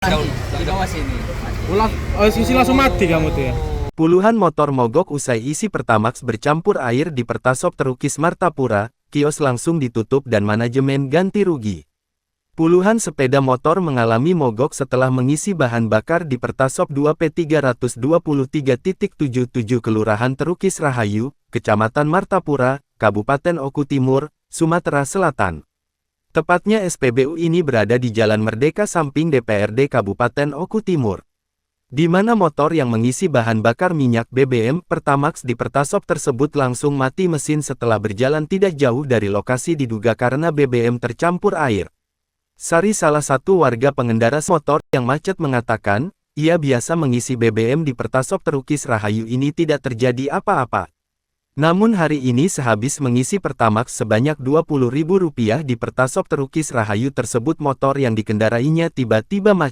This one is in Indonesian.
Di bawah sini. Sisi langsung mati kamu tuh ya. Puluhan motor mogok usai isi Pertamax bercampur air di Pertasop Terukis Martapura, kios langsung ditutup dan manajemen ganti rugi. Puluhan sepeda motor mengalami mogok setelah mengisi bahan bakar di Pertasop 2P323.77 Kelurahan Terukis Rahayu, Kecamatan Martapura, Kabupaten Oku Timur, Sumatera Selatan. Tepatnya SPBU ini berada di Jalan Merdeka samping DPRD Kabupaten Oku Timur, di mana motor yang mengisi bahan bakar minyak BBM Pertamax di Pertasop tersebut langsung mati mesin setelah berjalan tidak jauh dari lokasi diduga karena BBM tercampur air. Sari, salah satu warga pengendara motor yang macet, mengatakan, ia biasa mengisi BBM di Pertasop Terukis Rahayu ini tidak terjadi apa-apa. Namun hari ini sehabis mengisi Pertamax sebanyak Rp20.000 di Pertasop Terukis Rahayu tersebut, motor yang dikendarainya tiba-tiba macet.